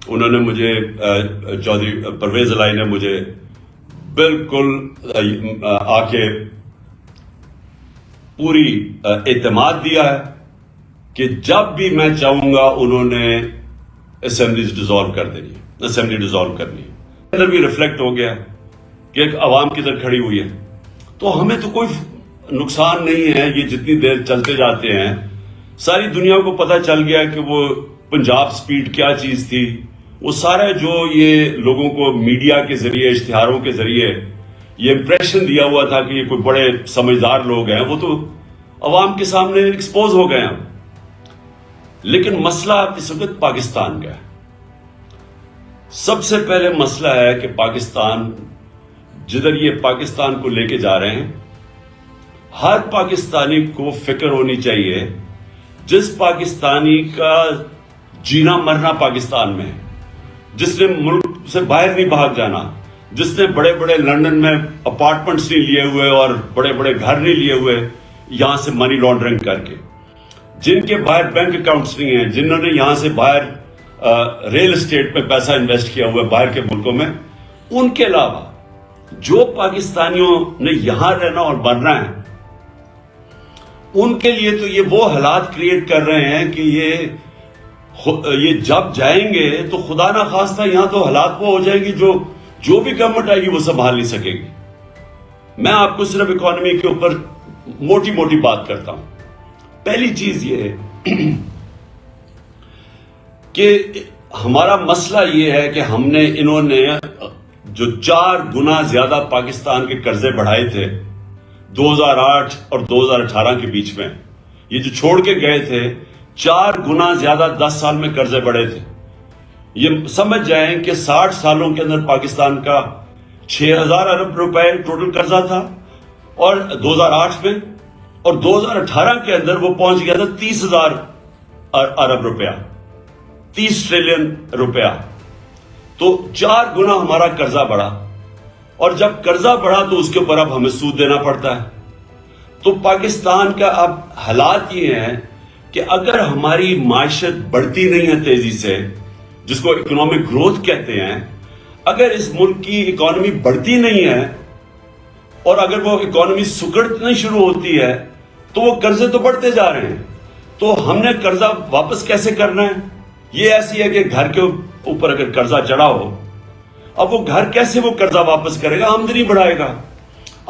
انہوں نے مجھے چودھری پرویز الہی نے مجھے بالکل آ کے پوری اعتماد دیا ہے کہ جب بھی میں چاہوں گا انہوں نے اسمبلیز ڈیزالو کر دینی ہے، اسمبلی ڈیزالو کرنی ہے۔ ادھر بھی ریفلیکٹ ہو گیا کہ ایک عوام کدھر کھڑی ہوئی ہے، تو ہمیں تو کوئی نقصان نہیں ہے۔ یہ جتنی دیر چلتے جاتے ہیں ساری دنیا کو پتہ چل گیا کہ وہ پنجاب سپیڈ کیا چیز تھی، وہ سارا جو یہ لوگوں کو میڈیا کے ذریعے اشتہاروں کے ذریعے یہ امپریشن دیا ہوا تھا کہ یہ کوئی بڑے سمجھدار لوگ ہیں، وہ تو عوام کے سامنے ایکسپوز ہو گئے ہیں۔ لیکن مسئلہ اس وقت پاکستان کا ہے۔ سب سے پہلے مسئلہ ہے کہ پاکستان جدھر یہ پاکستان کو لے کے جا رہے ہیں، ہر پاکستانی کو فکر ہونی چاہیے جس پاکستانی کا جینا مرنا پاکستان میں ہے، جس نے ملک سے باہر نہیں بھاگ جانا، جس نے بڑے بڑے لندن میں اپارٹمنٹس نہیں لیے ہوئے اور بڑے بڑے گھر نہیں لیے ہوئے یہاں سے منی لانڈرنگ کر کے، جن کے باہر بینک اکاؤنٹس نہیں ہیں، جنہوں نے یہاں سے باہر ریل اسٹیٹ میں پیسہ انویسٹ کیا ہوا ہے باہر کے ملکوں میں، ان کے علاوہ جو پاکستانیوں نے یہاں رہنا اور بننا ہے، ان کے لیے تو یہ وہ حالات کریٹ کر رہے ہیں کہ یہ جب جائیں گے تو خدا نہ خواستہ یہاں تو حالات وہ ہو جائیں گی جو بھی گورنمنٹ آئے گی وہ سنبھال نہیں سکے گی۔ میں آپ کو صرف اکانومی کے اوپر موٹی موٹی بات کرتا ہوں۔ پہلی چیز یہ ہے کہ ہمارا مسئلہ یہ ہے کہ انہوں نے جو 4 گنا زیادہ پاکستان کے قرضے بڑھائے تھے 2008 اور 2018 کے بیچ میں، یہ جو چھوڑ کے گئے تھے 4 گنا زیادہ 10 سال میں قرضے بڑھے تھے۔ یہ سمجھ جائیں کہ 60 سالوں کے اندر پاکستان کا 6000 ارب روپے ٹوٹل قرضہ تھا اور 2008 میں، اور 2018 کے اندر وہ پہنچ گیا تھا 30,000 ارب روپیہ، 30 ٹریلین روپیہ۔ تو 4 گنا ہمارا قرضہ بڑھا، اور جب قرضہ بڑھا تو اس کے اوپر اب ہمیں سود دینا پڑتا ہے۔ تو پاکستان کا اب حالات یہ ہیں کہ اگر ہماری معیشت بڑھتی نہیں ہے تیزی سے، جس کو اکنامک گروتھ کہتے ہیں، اگر اس ملک کی اکانومی بڑھتی نہیں ہے اور اگر وہ اکانومی سکڑنا شروع ہوتی ہے تو وہ قرضے تو بڑھتے جا رہے ہیں۔ تو ہم نے قرضہ واپس کیسے کرنا ہے؟ یہ ایسی ہے کہ گھر کے اوپر اگر قرضہ چڑھا ہو، اب وہ گھر کیسے وہ قرضہ واپس کرے گا؟ آمدنی بڑھائے گا،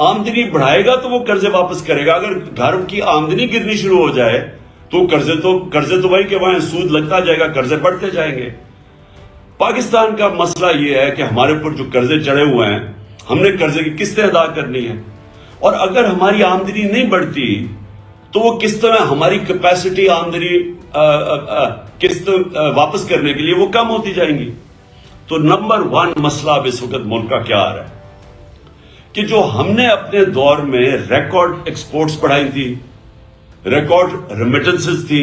آمدنی بڑھائے گا تو وہ قرضے واپس کرے گا۔ اگر گھر کی آمدنی گرنی شروع ہو جائے تو قرضے تو وہی کہ وہاں سود لگتا جائے گا، قرضے بڑھتے جائیں گے۔ پاکستان کا مسئلہ یہ ہے کہ ہمارے اوپر جو قرضے چڑھے ہوئے ہیں، ہم نے قرضے کی قسطیں ادا کرنی ہے، اور اگر ہماری آمدنی نہیں بڑھتی تو وہ قسط میں ہماری کیپیسٹی آمدنی قسط واپس کرنے کے لیے وہ کم ہوتی جائیں گی۔ تو نمبر 1 مسئلہ اب اس وقت ملک کا کیا آ رہا ہے کہ جو ہم نے اپنے دور میں ریکارڈ ایکسپورٹس بڑھائی تھی، ریکارڈ ریمیٹنسز تھی،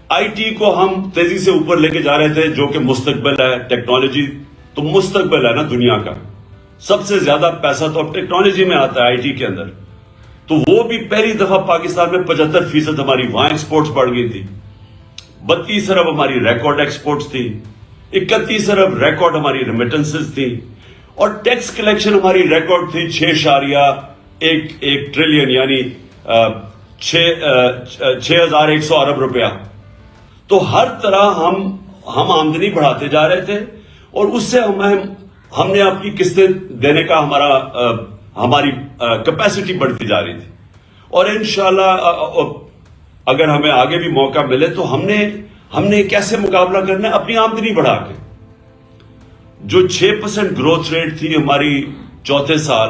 آئی ٹی کو ہم تیزی سے اوپر لے کے جا رہے تھے، جو کہ مستقبل ہے، ٹیکنالوجی تو مستقبل ہے نا دنیا کا، سب سے زیادہ پیسہ تو اب ٹیکنالوجی میں آتا ہے، آئی ٹی کے اندر۔ تو وہ بھی پہلی دفعہ پاکستان میں 75% ہماری وہاں ایکسپورٹس بڑھ گئی تھی، 32 ارب ہماری ریکارڈ ایکسپورٹس تھی، 31 ارب ریکارڈ ہماری ریمیٹنسز تھی، اور ٹیکس کلیکشن ہماری ریکارڈ تھی 6.1 ٹریلین، یعنی 6100 ارب روپیہ۔ تو ہر طرح ہم آمدنی بڑھاتے جا رہے تھے، اور اس سے ہم نے اپنی قسطیں دینے کا ہماری کیپیسٹی بڑھتی جا رہی تھی۔ اور انشاءاللہ اگر ہمیں آگے بھی موقع ملے تو ہم نے کیسے مقابلہ کرنا ہے؟ اپنی آمدنی بڑھا کے۔ جو 6% گروتھ ریٹ تھی ہماری چوتھے سال،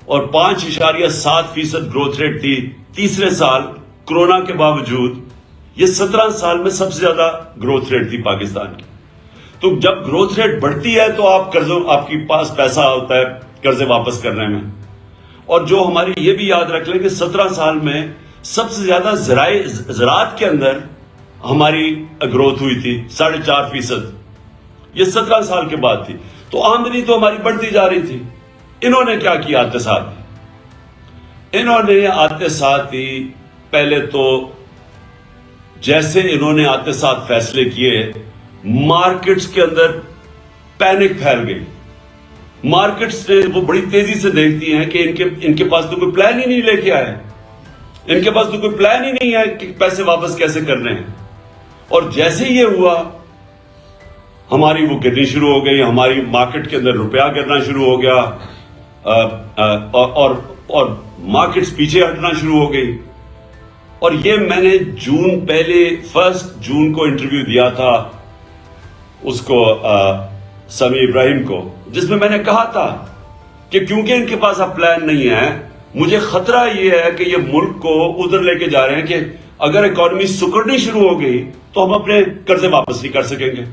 اور 5.7% گروتھ ریٹ تھی تیسرے سال کرونا کے باوجود، یہ 17 سال میں سب سے زیادہ گروتھ ریٹ تھی پاکستان کی۔ تو جب گروتھ ریٹ بڑھتی ہے تو آپ کے پاس پیسہ ہوتا ہے قرضے واپس کرنے میں۔ اور جو ہماری یہ بھی یاد رکھ لیں کہ 17 سال میں سب سے زیادہ زراعت کے اندر ہماری گروتھ ہوئی تھی 4.5%، یہ 17 سال کے بعد تھی۔ تو آمدنی تو ہماری بڑھتی جا رہی تھی۔ انہوں نے کیا کیا آتے ساتھ؟ انہوں نے آتے ساتھ ہی پہلے تو جیسے انہوں نے آتے ساتھ فیصلے کیے مارکیٹس کے اندر پینک پھیل گئی. مارکیٹس نے وہ بڑی تیزی سے دیکھتی ہیں کہ ان کے پاس تو کوئی پلان ہی نہیں لے کے آئے, ان کے پاس تو کوئی پلان ہی نہیں ہے کہ پیسے واپس کیسے کرنے ہیں. اور جیسے یہ ہوا ہماری وہ گرنی شروع ہو گئی, ہماری مارکیٹ کے اندر روپیہ گرنا شروع ہو گیا, اور مارکیٹس پیچھے ہٹنا شروع ہو گئی. اور یہ میں نے پہلے 1 جون کو انٹرویو دیا تھا اس کو سمیع ابراہیم کو, جس میں نے کہا تھا کہ کیونکہ ان کے پاس اب پلان نہیں ہے, مجھے خطرہ یہ ہے کہ یہ ملک کو ادھر لے کے جا رہے ہیں کہ اگر اکانومی سکڑنی شروع ہو گئی تو ہم اپنے قرضے واپس نہیں کر سکیں گے.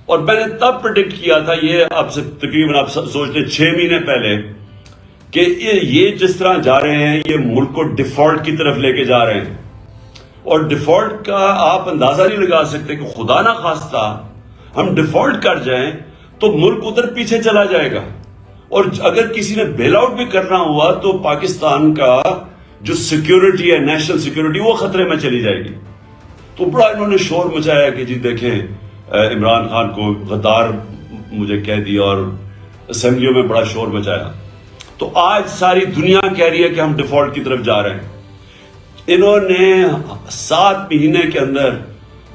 اور میں نے تب پریڈکٹ کیا تھا, یہ آپ سے تقریباً آپ سوچتے 6 مہینے پہلے, کہ یہ جس طرح جا رہے ہیں یہ ملک کو ڈیفالٹ کی طرف لے کے جا رہے ہیں. اور ڈیفالٹ کا آپ اندازہ نہیں لگا سکتے کہ خدا نہ خواستہ ہم ڈیفالٹ کر جائیں تو ملک ادھر پیچھے چلا جائے گا. اور اگر کسی نے بیل آؤٹ بھی کرنا ہوا تو پاکستان کا جو سیکیورٹی ہے, نیشنل سیکیورٹی, وہ خطرے میں چلی جائے گی. تو بڑا انہوں نے شور مچایا کہ جی دیکھیں عمران خان کو غدار مجھے کہہ دیا, اور اسمبلیوں میں بڑا شور مچایا. تو آج ساری دنیا کہہ رہی ہے کہ ہم ڈیفالٹ کی طرف جا رہے ہیں. انہوں نے 7 مہینے کے اندر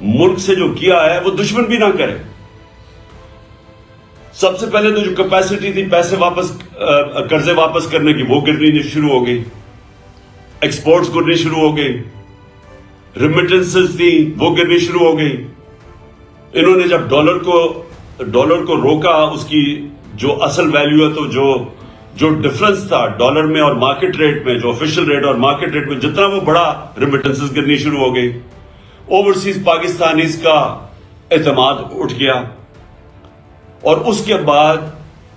ملک سے جو کیا ہے وہ دشمن بھی نہ کرے. سب سے پہلے تو جو کیپیسٹی تھی پیسے واپس قرضے واپس کرنے کی, وہ گرنی شروع ہو گئی, ایکسپورٹس گرنی شروع ہو گئی, ریمیٹنسز تھی وہ گرنی شروع ہو گئی. انہوں نے جب ڈالر کو روکا, اس کی جو اصل ویلیو ہے, تو جو ڈفرنس تھا ڈالر میں اور مارکیٹ ریٹ میں, جو آفیشل ریٹ اور مارکیٹ ریٹ میں جتنا وہ بڑا, ریمیٹنسز گرنی شروع ہو گئی. اوورسیز پاکستانیز کا اعتماد اٹھ گیا. اور اس کے بعد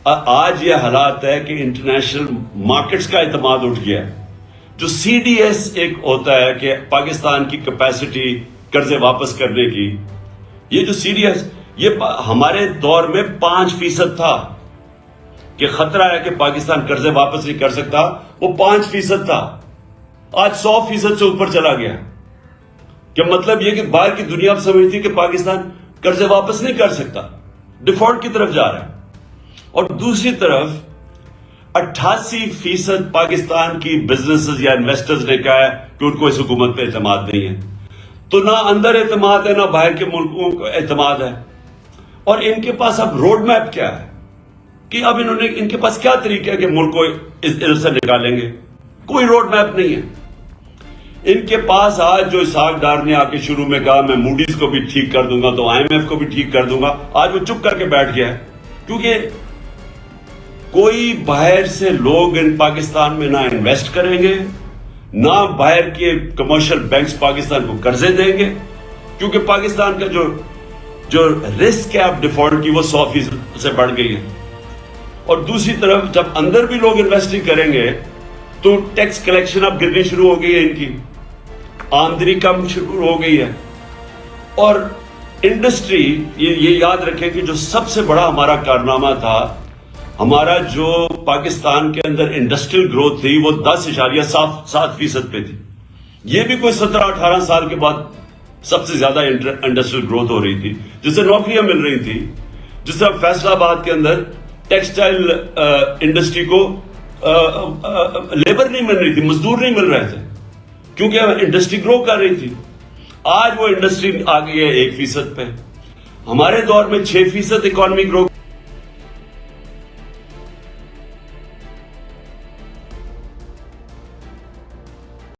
آج یہ حالات ہے کہ انٹرنیشنل مارکیٹس کا اعتماد اٹھ گیا. جو سی ڈی ایس ایک ہوتا ہے کہ پاکستان کی کیپیسٹی قرضے واپس کرنے کی, یہ جو سی ڈی ایس, یہ ہمارے دور میں 5% تھا کہ خطرہ ہے کہ پاکستان قرضے واپس نہیں کر سکتا, وہ 5% تھا. آج 100% سے اوپر چلا گیا. کہ مطلب یہ کہ باہر کی دنیا سمجھتی کہ پاکستان قرضے واپس نہیں کر سکتا, ڈیفالٹ کی طرف جا رہا ہے. اور دوسری طرف 88% پاکستان کی بزنسز یا انویسٹرز نے کہا ہے کہ ان کو اس حکومت پہ اعتماد نہیں ہے. تو نہ اندر اعتماد ہے, نہ باہر کے ملکوں کو اعتماد ہے. اور ان کے پاس اب روڈ میپ کیا ہے کہ اب ان کے پاس کیا طریقہ ہے کہ ملک کو ادھر سے نکالیں گے؟ کوئی روڈ میپ نہیں ہے. ان کے پاس آج جو اسحاق ڈار نے آ کے شروع میں کہا میں موڈیز کو بھی ٹھیک کر دوں گا تو آئی ایم ایف کو بھی ٹھیک کر دوں گا, آج وہ چپ کر کے بیٹھ گیا ہے. کیونکہ کوئی باہر سے لوگ ان پاکستان میں نہ انویسٹ کریں گے, نہ باہر کے کمرشل بینکس پاکستان کو قرضے دیں گے, کیونکہ پاکستان کا جو رسک ہے اب ڈیفالٹ کی وہ 100% سے بڑھ گئی ہے. اور دوسری طرف جب اندر بھی لوگ انویسٹنگ کریں گے تو ٹیکس کلیکشن اب گرنی شروع ہو گئی ہے, ان کی آمدنی کم شروع ہو گئی ہے. اور انڈسٹری, یہ یاد رکھیں کہ جو سب سے بڑا ہمارا کارنامہ تھا, ہمارا جو پاکستان کے اندر انڈسٹریل گروتھ تھی وہ 10.7% پہ تھی. یہ بھی کوئی 17-18 سال کے بعد سب سے زیادہ انڈسٹریل گروتھ ہو رہی تھی, جس سے نوکریاں مل رہی تھی. جس طرح فیصل آباد کے اندر ٹیکسٹائل انڈسٹری کو لیبر نہیں مل رہی تھی, مزدور نہیں مل رہے تھے, کیونکہ انڈسٹری گرو کر رہی تھی. آج وہ انڈسٹری آ گئی ہے 1% پہ. ہمارے دور میں 6% اکانومی گرو